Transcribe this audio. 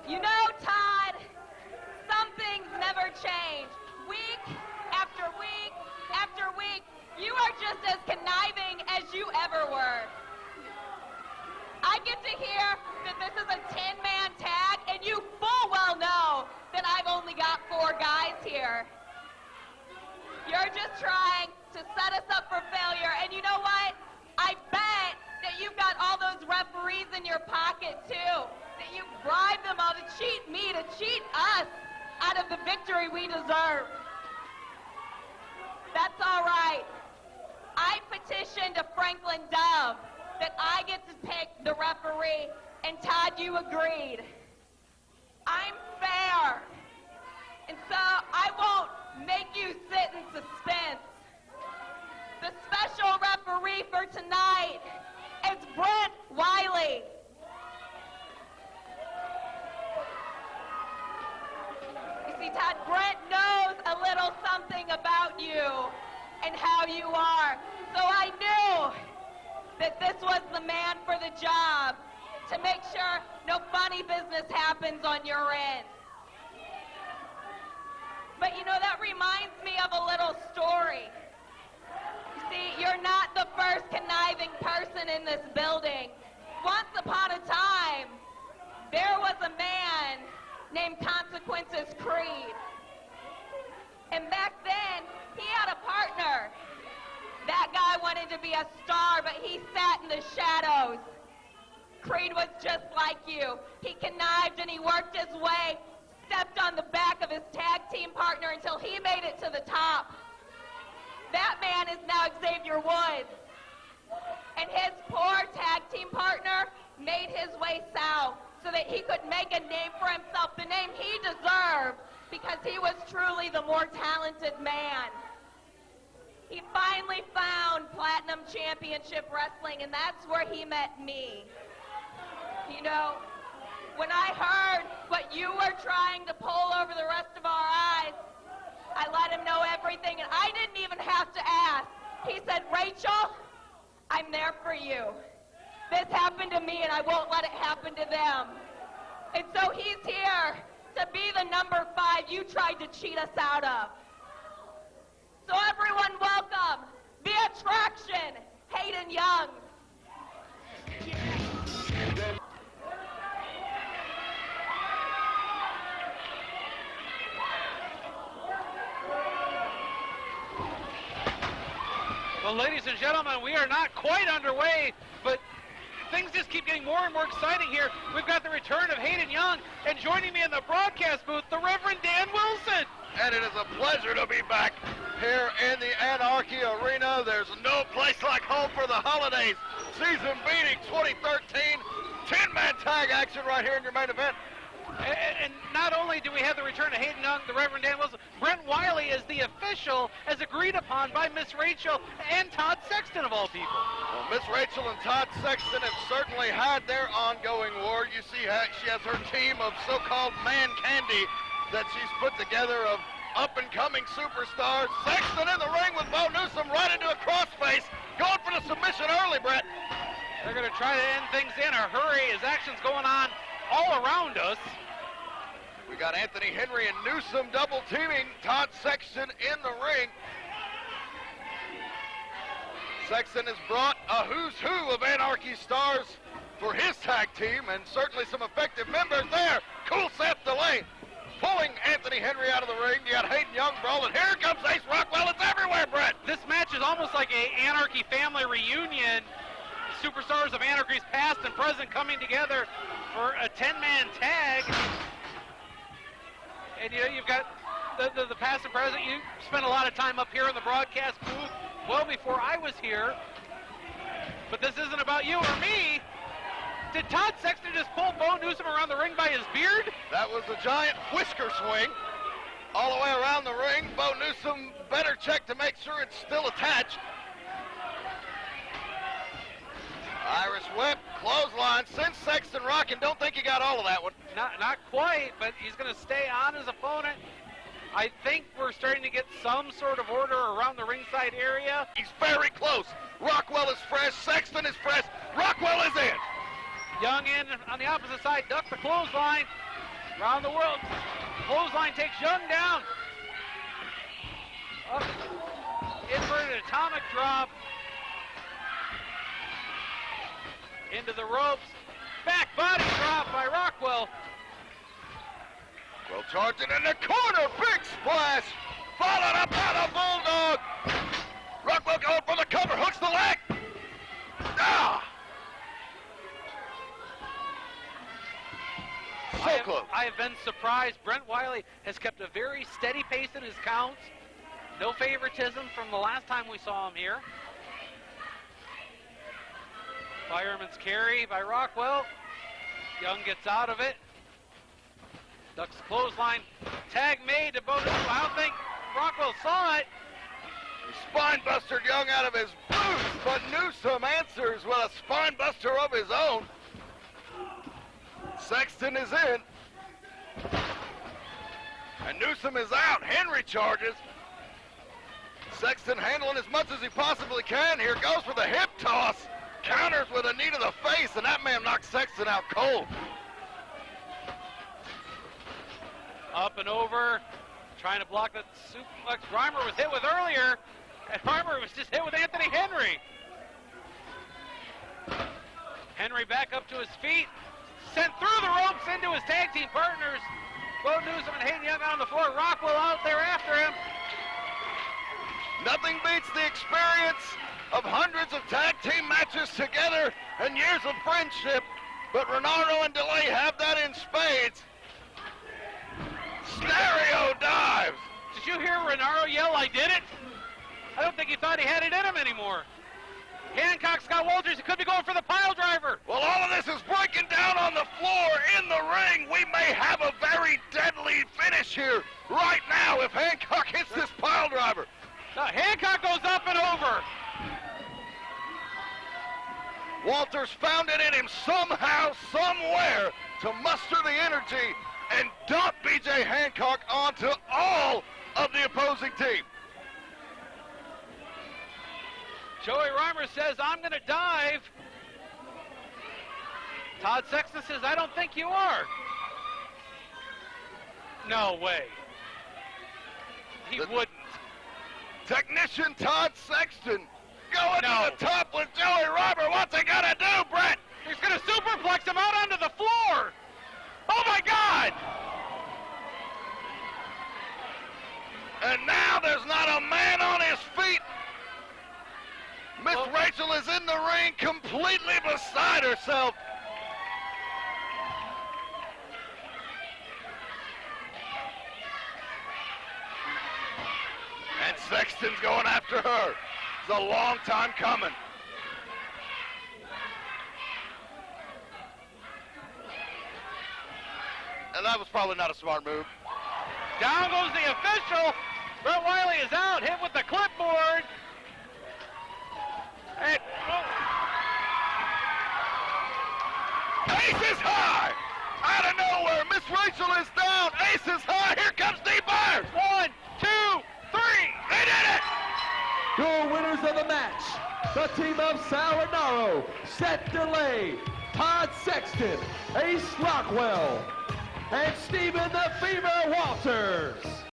You know, Todd, some things never change. Week after week after week, you are just as conniving as you ever were. I get to hear that this is a 10-man tag, and you full well know that I've only got 4 guys here. You're just trying to set us up for failure, and you know what? I bet that you've got all those referees in your pocket, too, that you bribe them all to cheat me, to cheat us out of the victory we deserve. That's all right. I petitioned to Franklin Dove that I get to pick the referee, and Todd, you agreed. I'm fair, and so I won't make you sit in suspense. The special referee for tonight is Brent Wiley. You see, Todd, Brent knows a little something about you and how you are, so I knew that this was the man for the job to make sure no funny business happens on your end. But you know, that reminds me of a little story. You see, you're not the first conniving person in this building. Once upon a time, there was a man named Consequences Creed. And back then, he had a partner. That guy wanted to be a star, but he sat in the shadows. Creed was just like you. He connived and he worked his way, stepped on the back of his tag team partner until he made it to the top. That man is now Xavier Woods. And his poor tag team partner made his way south so that he could make a name for himself, the name he deserved, because he was truly the more talented man. He finally found Platinum Championship Wrestling, and that's where he met me. You know, when I heard what you were trying to pull over the rest of our eyes, I let him know everything, and I didn't even have to ask. He said, Rachael, I'm there for you. This happened to me, and I won't let it happen to them. And so he's here to be the number 5 you tried to cheat us out of. So everyone welcome the attraction, Hayden Young. Well, ladies and gentlemen, we are not quite underway, but things just keep getting more and more exciting here. We've got the return of Hayden Young, and joining me in the broadcast booth, the Reverend Dan Wilson. And it is a pleasure to be back here in the Anarchy Arena. There's no place like home for the holidays. Season beating 2013, 10-man tag action right here in your main event. And not only do we have the return of Hayden Young, the Reverend Dan Wilson, Brent Wiley is the official, as agreed upon by Miss Racheal and Todd Sexton, of all people. Well, Miss Racheal and Todd Sexton have certainly had their ongoing war. You see, she has her team of so-called man candy that she's put together of up-and-coming superstars. Sexton in the ring with Bo Newsome right into a crossface, going for the submission early, Brett. They're going to try to end things in a hurry as action's going on all around us. We got Anthony Henry and Newsome double teaming Todd Sexton in the ring. Sexton has brought a who's who of Anarchy stars for his tag team, and certainly some effective members there. Cool Seth delay, pulling Anthony Henry out of the ring. You got Hayden Young brawling. Here comes Ace Rockwell. It's everywhere, Brett. This match is almost like a Anarchy family reunion. Superstars of Anarchy's past and present coming together for a 10-man tag. And you know, you've got the past and present. You spent a lot of time up here in the broadcast booth well before I was here. But this isn't about you or me. Did Todd Sexton just pull Bo Newsome around the ring by his beard? That was a giant whisker swing all the way around the ring. Bo Newsome better check to make sure it's still attached. Irish whip, clothesline, sends Sexton rocking. Don't think he got all of that one. Not quite, but he's going to stay on his opponent. I think we're starting to get some sort of order around the ringside area. He's very close. Rockwell is fresh. Sexton is fresh. Rockwell is in. Young in on the opposite side, ducked the clothesline. Around the world. Clothesline takes Young down. Up. Inverted atomic drop. Into the ropes. Back body drop by Rockwell. Well, charging in the corner. Big splash. Followed up by the Bulldog. Rockwell going for the cover. Hooks the leg. Ah! So close. I have been surprised. Brent Wiley has kept a very steady pace in his counts. No favoritism from the last time we saw him here. Fireman's carry by Rockwell. Young gets out of it. Ducks clothesline. Tag made to both. I don't think Rockwell saw it. Spine buster Young out of his boots, but Newsome answers with a spine buster of his own. Sexton is in. And Newsome is out. Henry charges. Sexton handling as much as he possibly can. Here goes for the hip toss. Counters with a knee to the face, and that man knocks Sexton out cold. Up and over. Trying to block that suplex Reimer was hit with earlier. And Reimer was just hit with Anthony Henry. Henry back up to his feet. Sent through the ropes into his tag team partners. Bo Newsome and Hayden Young on the floor. Rockwell out there after him. Nothing beats the experience of hundreds of tag team matches together and years of friendship. But Rinauro and DeLay have that in spades. Stereo dives. Did you hear Rinauro yell, "I did it"? I don't think he thought he had it in him anymore. Hancock, Scott Walters, he could be going for the pile driver. Well, all of this is breaking down on the floor in the ring. We may have a very deadly finish here right now if Hancock hits this pile driver. Now, Hancock goes up and over. Walters found it in him somehow, somewhere to muster the energy and dump B.J. Hancock onto all of the opposing team. Joey Reimer says, "I'm going to dive." Todd Sexton says, "I don't think you are." No way. He wouldn't. Technician Todd Sexton going No. to the top with Joey Reimer. What's he going to do, Brent? He's going to superplex him out onto the floor. Oh, my God. And now there's not a man on his feet. Miss Well, Rachael is in the ring completely beside herself. And Sexton's going after her. It's a long time coming. And that was probably not a smart move. Down goes the official. Brent Wiley is out, hit with the clipboard. And, Ace is high! Out of nowhere, Miss Rachael is down. Ace is high. Here comes Steve Byers. 1, 2, 3. They did it! Your winners of the match, the team of Sal Rinauro, Seth DeLay, Todd Sexton, Ace Rockwell, and Stephen the Fever Walters.